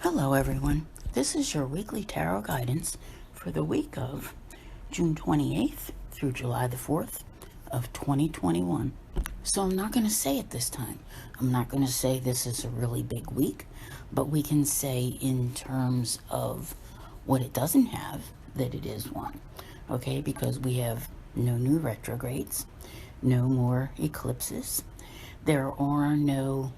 Hello, everyone. This is your weekly tarot guidance for the week of June 28th through July the 4th of 2021. So I'm not going to say it this time. I'm not going to say this is a really big week, but we can say in terms of what it doesn't have that it is one. Okay, because we have no new retrogrades, no more eclipses. There are no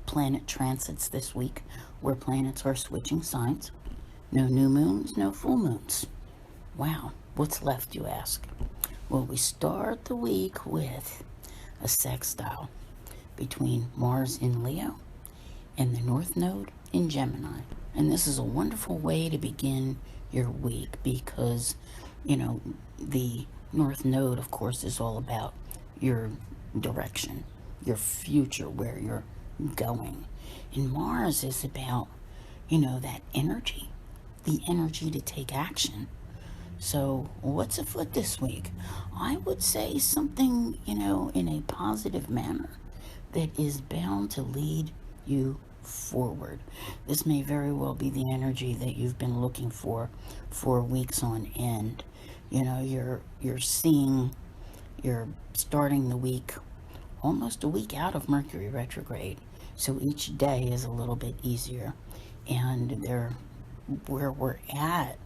planet transits this week where planets are switching signs. No new moons, no full moons. Wow, what's left, you ask? Well, we start the week with a sextile between Mars in Leo and the North Node in Gemini. And this is a wonderful way to begin your week because, the North Node, of course, is all about your direction, your future, where you're going. And Mars is about, that energy, the energy to take action. So, what's afoot this week? I would say something, in a positive manner that is bound to lead you forward. This may very well be the energy that you've been looking for weeks on end. You're seeing, you're starting the week almost a week out of Mercury retrograde. So each day is a little bit easier. And where we're at,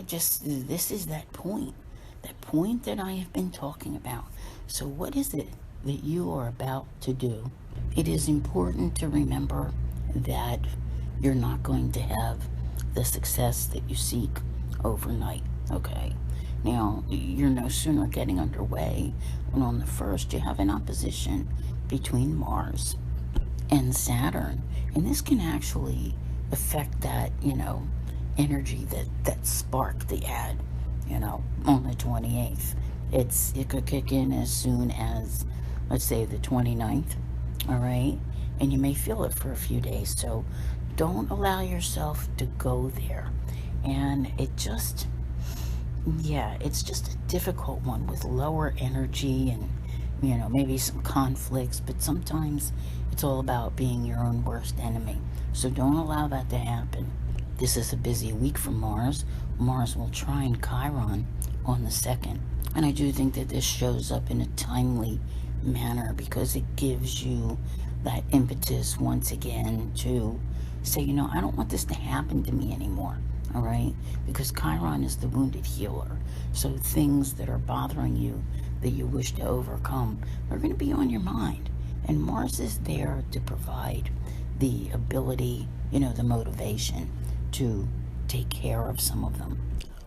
this is that point that I have been talking about. So what is it that you are about to do? It is important to remember that you're not going to have the success that you seek overnight, okay? Now, you're no sooner getting underway when on the 1st you have an opposition between Mars and Saturn. And this can actually affect that, energy that sparked the ad, on the 28th. It could kick in as soon as, let's say, the 29th, all right? And you may feel it for a few days. So don't allow yourself to go there. And it's just a difficult one with lower energy and, maybe some conflicts, but sometimes it's all about being your own worst enemy. So don't allow that to happen. This is a busy week for Mars. Mars will trine Chiron on the 2nd. And I do think that this shows up in a timely manner because it gives you that impetus once again to say, I don't want this to happen to me anymore. All right? Because Chiron is the wounded healer. So things that are bothering you that you wish to overcome are going to be on your mind. And Mars is there to provide the ability, the motivation to take care of some of them.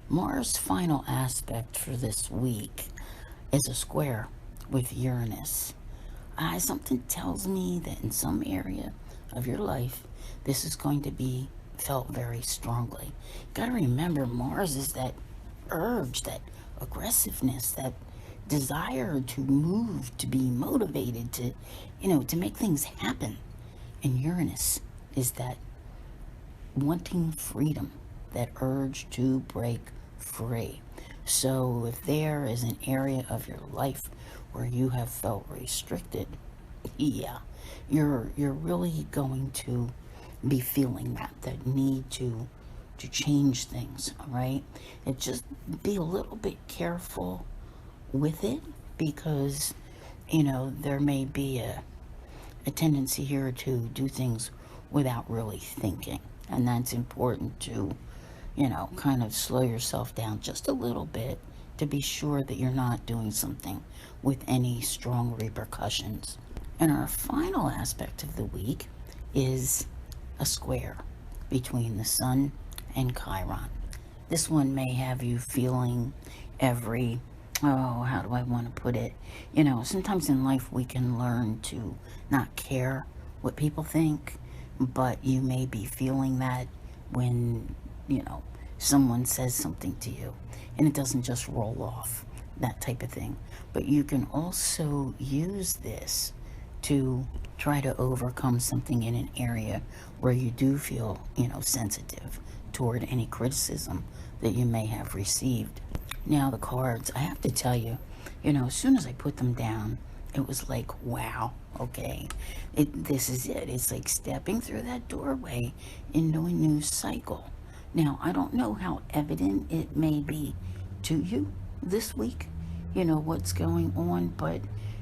Mars' final aspect for this week is a square with Uranus. Something tells me that in some area of your life, this is going to be felt very strongly. Got to remember, Mars is that urge, that aggressiveness, that desire to move, to be motivated, to make things happen. And Uranus is that wanting freedom, that urge to break free. So if there is an area of your life where you have felt restricted, you're really going to be feeling that need to change things, all right? And just be a little bit careful with it because, there may be a tendency here to do things without really thinking. And that's important to, kind of slow yourself down just a little bit to be sure that you're not doing something with any strong repercussions. And our final aspect of the week is a square between the Sun and Chiron. This one may have you feeling how do I want to put it? Sometimes in life we can learn to not care what people think, but you may be feeling that when, someone says something to you and it doesn't just roll off, that type of thing. But you can also use this to try to overcome something in an area where you do feel, sensitive toward any criticism that you may have received. Now, the cards, I have to tell you, as soon as I put them down, It was like, wow, okay, this is it. It's like stepping through that doorway into a new cycle. Now, I don't know how evident it may be to you this week, what's going on, but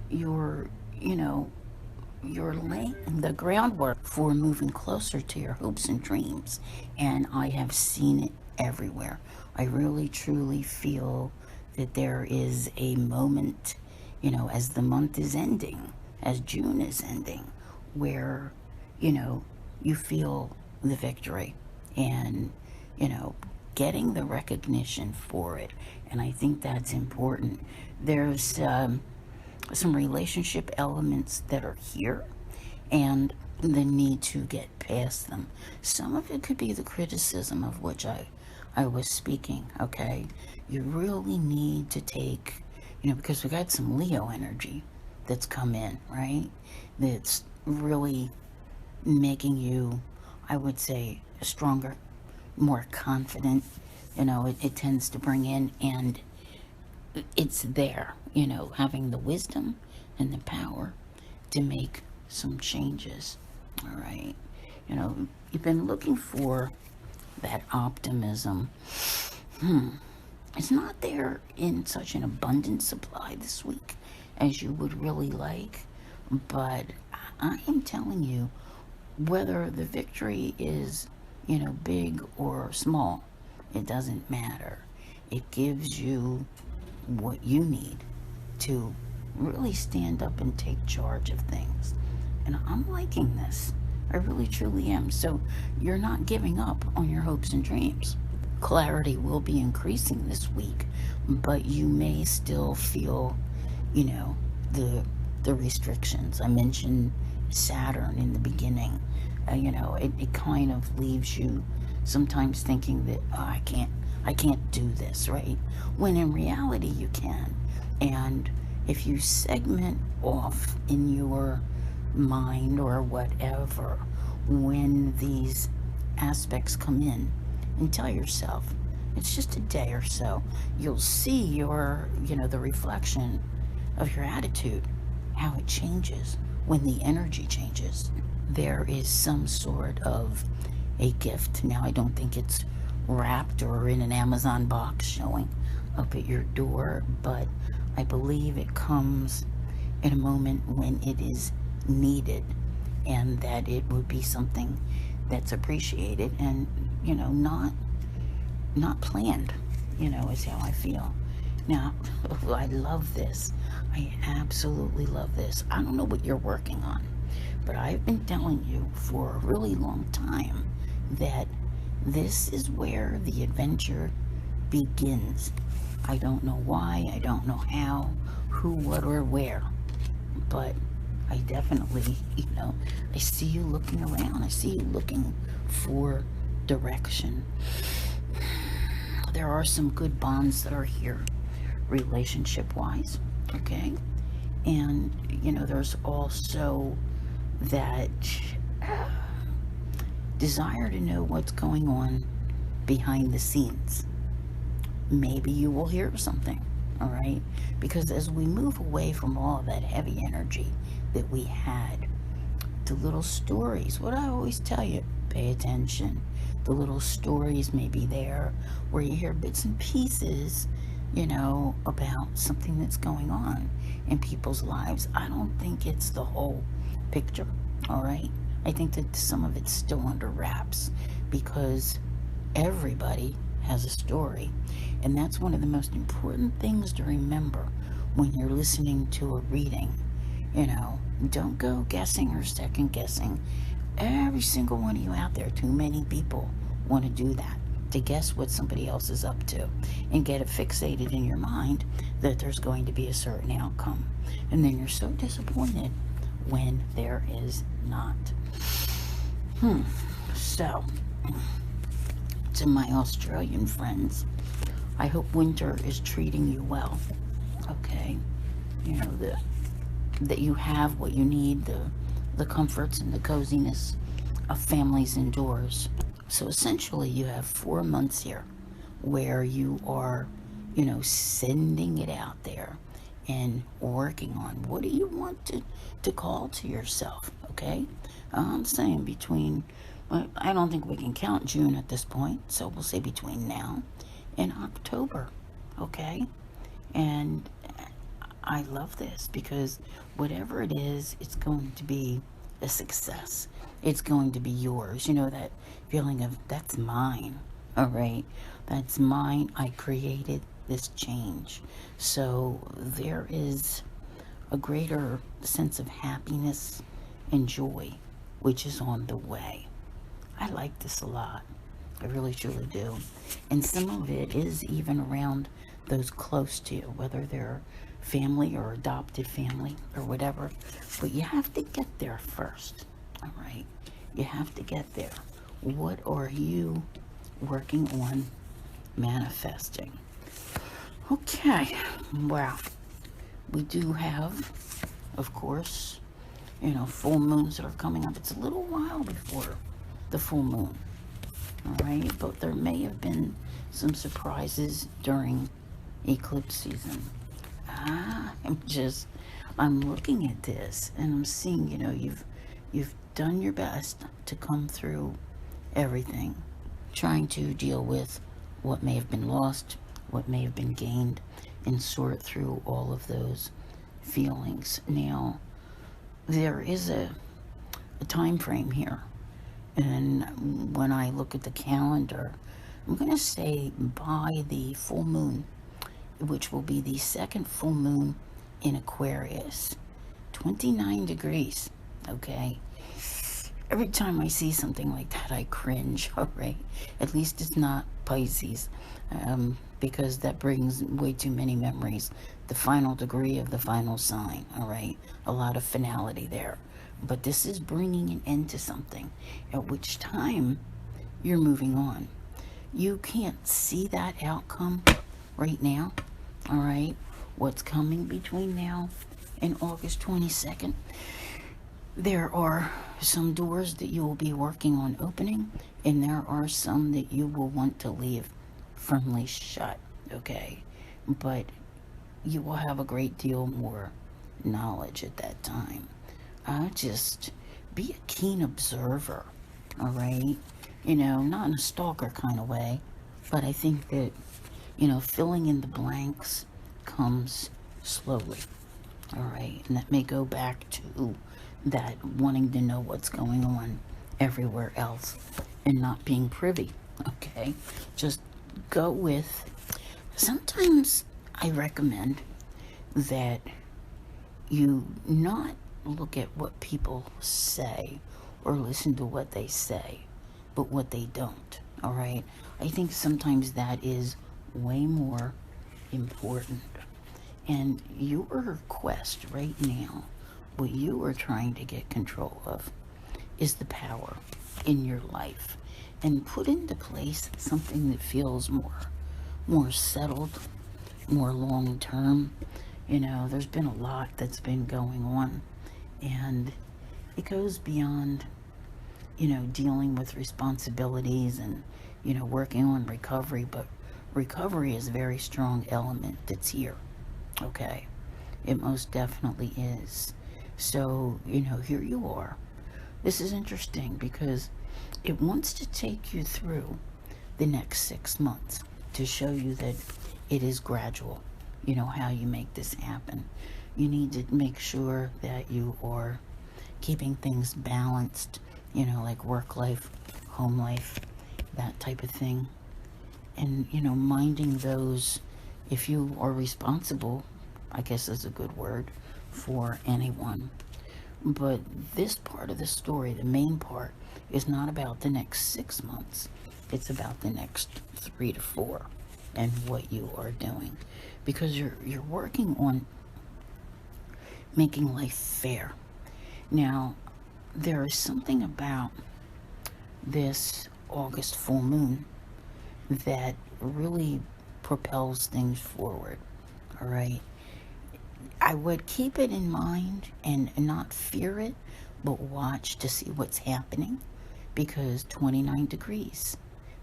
you're, you're laying the groundwork for moving closer to your hopes and dreams. And I have seen it everywhere. I really, truly feel that there is a moment, as the month is ending, as June is ending, where, you feel the victory and, getting the recognition for it. And I think that's important. There's some relationship elements that are here and the need to get past them. Some of it could be the criticism of which I was speaking, okay? You really need to take, because we got some Leo energy that's come in, right? That's really making you, I would say, stronger, more confident. It tends to bring in, and it's there, having the wisdom and the power to make some changes, all right? You've been looking for that optimism. It's not there in such an abundant supply this week as you would really like, but I am telling you, whether the victory is, big or small, it doesn't matter. It gives you what you need to really stand up and take charge of things. And I'm liking this. I really truly am. So you're not giving up on your hopes and dreams. Clarity will be increasing this week, but you may still feel, the restrictions. I mentioned Saturn in the beginning. It kind of leaves you sometimes thinking that, oh, I can't do this, right? When in reality you can. And if you segment off in your mind or whatever when these aspects come in, and tell yourself it's just a day or so, you'll see your, the reflection of your attitude, how it changes when the energy changes. There is some sort of a gift. Now, I don't think it's wrapped or in an Amazon box showing up at your door, but I believe it comes in a moment when it is needed, and that it would be something that's appreciated and, not planned, is how I feel. Now, I love this. I absolutely love this. I don't know what you're working on, but I've been telling you for a really long time that this is where the adventure begins. I don't know why, I don't know how, who, what, or where, but I definitely, I see you looking around. I see you looking for direction. There are some good bonds that are here, relationship-wise, okay? And, there's also that desire to know what's going on behind the scenes. Maybe you will hear something, all right? Because as we move away from all of that heavy energy that we had, the little stories, what I always tell you, pay attention. The little stories may be there where you hear bits and pieces, about something that's going on in people's lives. I don't think it's the whole picture, all right? I think that some of it's still under wraps because everybody has a story. And that's one of the most important things to remember when you're listening to a reading. Don't go guessing or second guessing. Every single one of you out there, too many people want to do that, to guess what somebody else is up to and get it fixated in your mind that there's going to be a certain outcome. And then you're so disappointed when there is not. So, to my Australian friends, I hope winter is treating you well, okay? That you have what you need, the comforts and the coziness of families indoors. So essentially you have 4 months here where you are, sending it out there and working on? What do you want to call to yourself? Okay, I'm saying between, well, I don't think we can count June at this point, so we'll say between now and October. Okay, and I love this because whatever it is, it's going to be a success. It's going to be yours. You know, that feeling of that's mine. All right, that's mine. I created this change. So there is a greater sense of happiness and joy, which is on the way. I like this a lot. I really, truly do. And some of it is even around those close to you, whether they're family or adopted family or whatever. But you have to get there first. All right? You have to get there. What are you working on manifesting? Okay. Wow. We do have, of course, full moons that are coming up. It's a little while before the full moon. All right, but there may have been some surprises during eclipse season. I'm looking at this and I'm seeing, you've done your best to come through everything, trying to deal with what may have been lost, what may have been gained, and sort through all of those feelings. Now, there is a time frame here. And when I look at the calendar, I'm going to say by the full moon, which will be the second full moon in Aquarius, 29 degrees, okay? Every time I see something like that, I cringe, all right? At least it's not Pisces, because that brings way too many memories. The final degree of the final sign, all right? A lot of finality there. But this is bringing an end to something, at which time you're moving on. You can't see that outcome right now, all right? What's coming between now and August 22nd? There are some doors that you will be working on opening, and there are some that you will want to leave firmly shut, okay? But you will have a great deal more knowledge at that time. Just be a keen observer, all right? Not in a stalker kind of way, but I think that, filling in the blanks comes slowly, all right? And that may go back to that wanting to know what's going on everywhere else and not being privy, okay? Just go with, sometimes I recommend that you not look at what people say or listen to what they say, but what they don't, all right? I think sometimes that is way more important. And your quest right now, what you are trying to get control of, is the power in your life and put into place something that feels more settled, more long term. There's been a lot that's been going on, and it goes beyond, dealing with responsibilities and, working on recovery, but recovery is a very strong element that's here, okay? It most definitely is. So, here you are. This is interesting because it wants to take you through the next 6 months to show you that it is gradual, how you make this happen. You need to make sure that you are keeping things balanced, like work life, home life, that type of thing. And, minding those, if you are responsible, I guess is a good word, for anyone. But this part of the story, the main part, is not about the next 6 months. It's about the next 3 to 4 and what you are doing. Because you're working on making life fair. Now, there is something about this August full moon that really propels things forward, all right? I would keep it in mind and not fear it, but watch to see what's happening, because 29 degrees,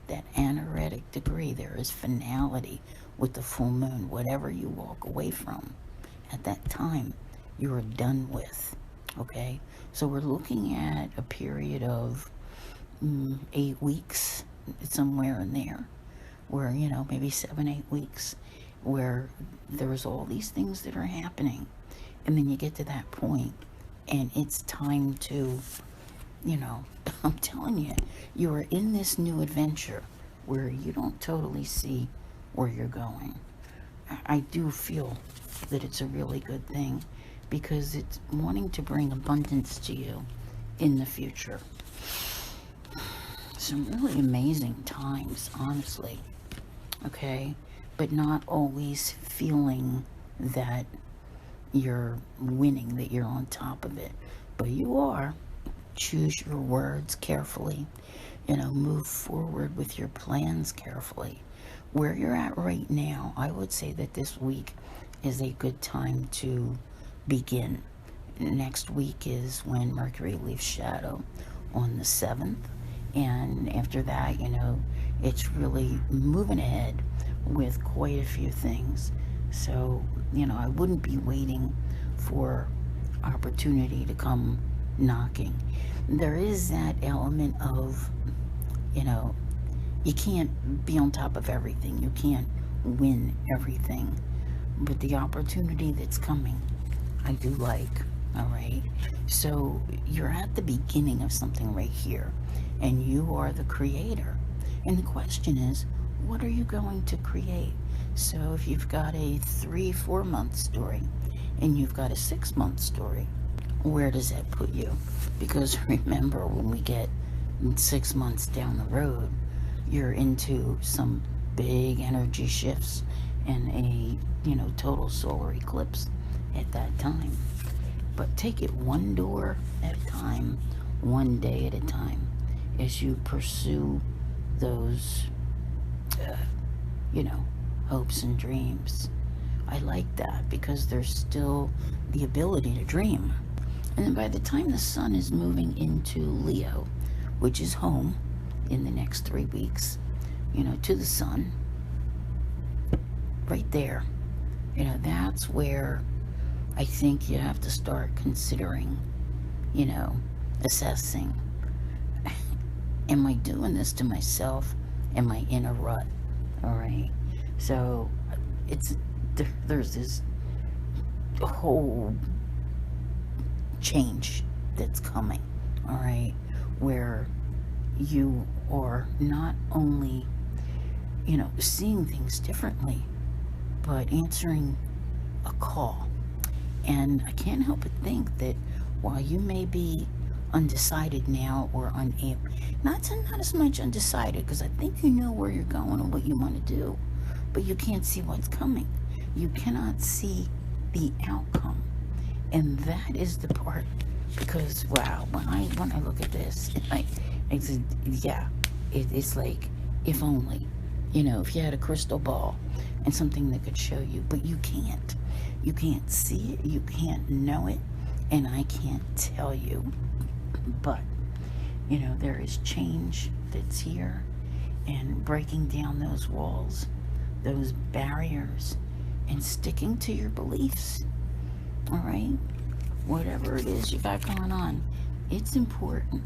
that anaretic degree, there is finality with the full moon. Whatever you walk away from at that time you are done with. Okay, so we're looking at a period of 8 weeks, somewhere in there, where, maybe 7, 8 weeks, where there's all these things that are happening. And then you get to that point and it's time to, I'm telling you, you are in this new adventure where you don't totally see where you're going. I do feel that it's a really good thing because it's wanting to bring abundance to you in the future. Some really amazing times, honestly. Okay? But not always feeling that you're winning, that you're on top of it. But you are. Choose your words carefully. Move forward with your plans carefully. Where you're at right now, I would say that this week is a good time to begin. Next week is when Mercury leaves shadow on the 7th. And after that, it's really moving ahead with quite a few things. So, I wouldn't be waiting for opportunity to come knocking. There is that element of, you can't be on top of everything. You can't win everything. But the opportunity that's coming, I do like. All right. So you're at the beginning of something right here, and you are the creator. And the question is, what are you going to create? So if you've got a 3-4 month story and you've got a 6-month story, where does that put you? Because remember, when we get 6 months down the road, you're into some big energy shifts and a total solar eclipse at that time. But take it one door at a time, one day at a time, as you pursue those hopes and dreams. I like that because there's still the ability to dream. And then by the time the sun is moving into Leo, which is home in the next 3 weeks, to the sun, right there, that's where I think you have to start considering, assessing, am I doing this to myself? Am I in a rut? All right. So there's this whole change that's coming, all right, where you are not only, seeing things differently, but answering a call. And I can't help but think that while you may be undecided now or unable, not as much undecided, because I think you know where you're going and what you want to do, but you can't see what's coming. You cannot see the outcome. And that is the part, because wow, when I look at this, it's like, if only, if you had a crystal ball and something that could show you, but you can't see it, you can't know it, and I can't tell you. But there is change that's here, and breaking down those walls, those barriers, and sticking to your beliefs. All right, whatever it is you got going on, it's important.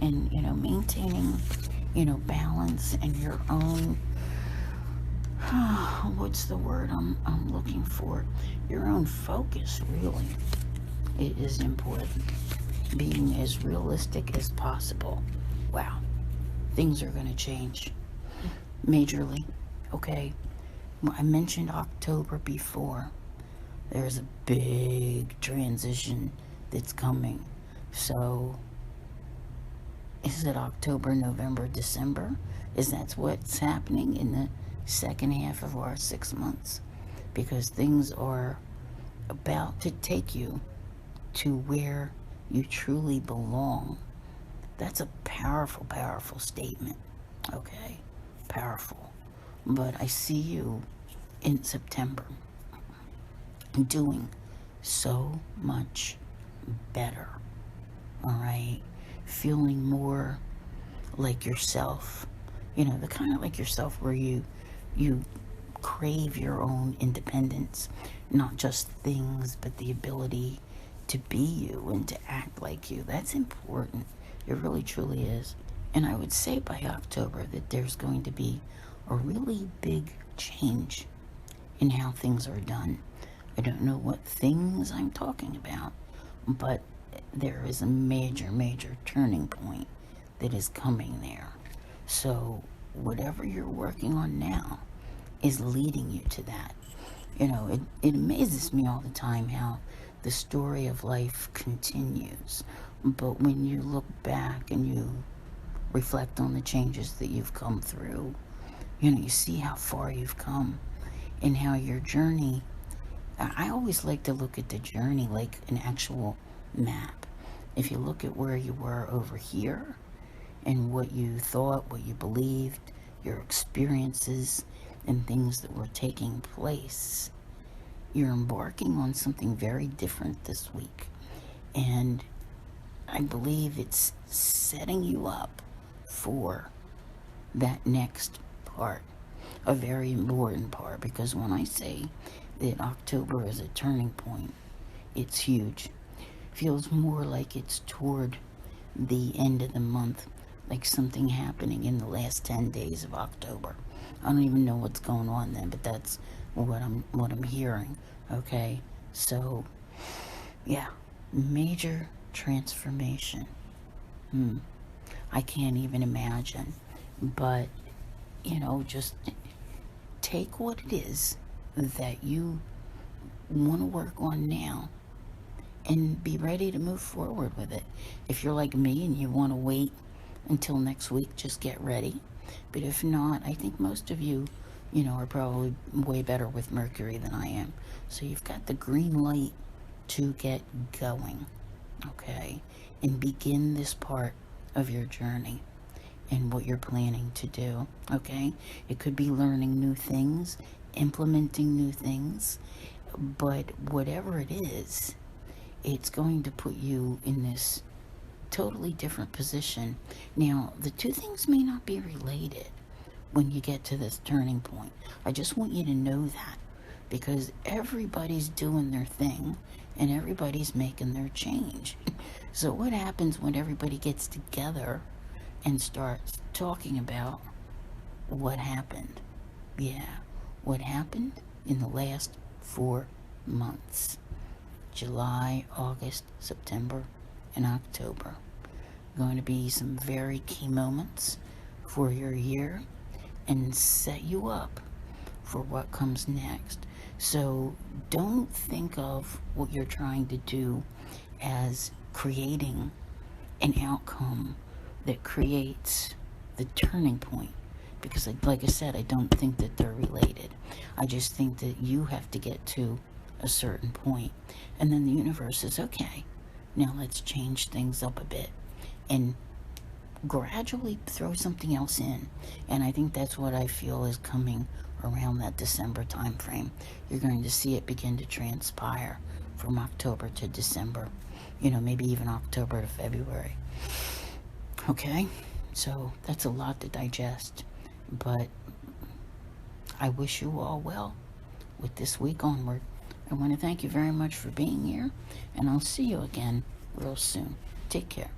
And maintaining balance and your own what's the word I'm looking for, your own focus, really, it is important. Being as realistic as possible. Wow, things are going to change majorly. Okay, I mentioned October before. There's a big transition that's coming. So is it October, November, December? Is that what's happening in the second half of our 6 months? Because things are about to take you to where you truly belong. That's a powerful, powerful statement. Okay, powerful. But I see you in September doing so much better. All right, feeling more like yourself. The kind of like yourself where you crave your own independence, not just things, but the ability to be you and to act like you. That's important. It really truly is. And I would say by October that there's going to be a really big change in how things are done. I don't know what things I'm talking about, but there is a major, major turning point that is coming there. So whatever you're working on now is leading you to that. You know, it amazes me all the time how the story of life continues. But when you look back and you reflect on the changes that you've come through, you know, you see how far you've come and how your journey, I always like to look at the journey like an actual map. If you look at where you were over here and what you thought, what you believed, your experiences and things that were taking place, you're embarking on something very different this week. And I believe it's setting you up for that next part, a very important part, because when I say that October is a turning point, it's huge. Feels more like it's toward the end of the month, like something happening in the last 10 days of October. I don't even know what's going on then, but that's what I'm hearing. Okay, so yeah, major transformation. I can't even imagine, but you know, just take what it is that you want to work on now and be ready to move forward with it. If you're like me and you want to wait until next week, just get ready. But if not, I think most of you, you know, are probably way better with Mercury than I am. So you've got the green light to get going, okay? And begin this part of your journey and what you're planning to do, okay? It could be learning new things, implementing new things, but whatever it is, it's going to put you in this totally different position. Now, the two things may not be related when you get to this turning point. I just want you to know that, because everybody's doing their thing and everybody's making their change. So what happens when everybody gets together and starts talking about what happened? Yeah, what happened in the last 4 months. July, August, September, and October. Going to be some very key moments for your year and set you up for what comes next. So don't think of what you're trying to do as creating an outcome that creates the turning point, because like I said, I don't think that they're related. I just think that you have to get to a certain point, and then the universe is okay, now let's change things up a bit and gradually throw something else in. And I think that's what I feel is coming around that December time frame. You're going to see it begin to transpire from October to December, you know, maybe even October to February. Okay, so that's a lot to digest, but I wish you all well with this week onward. I want to thank you very much for being here, and I'll see you again real soon. Take care.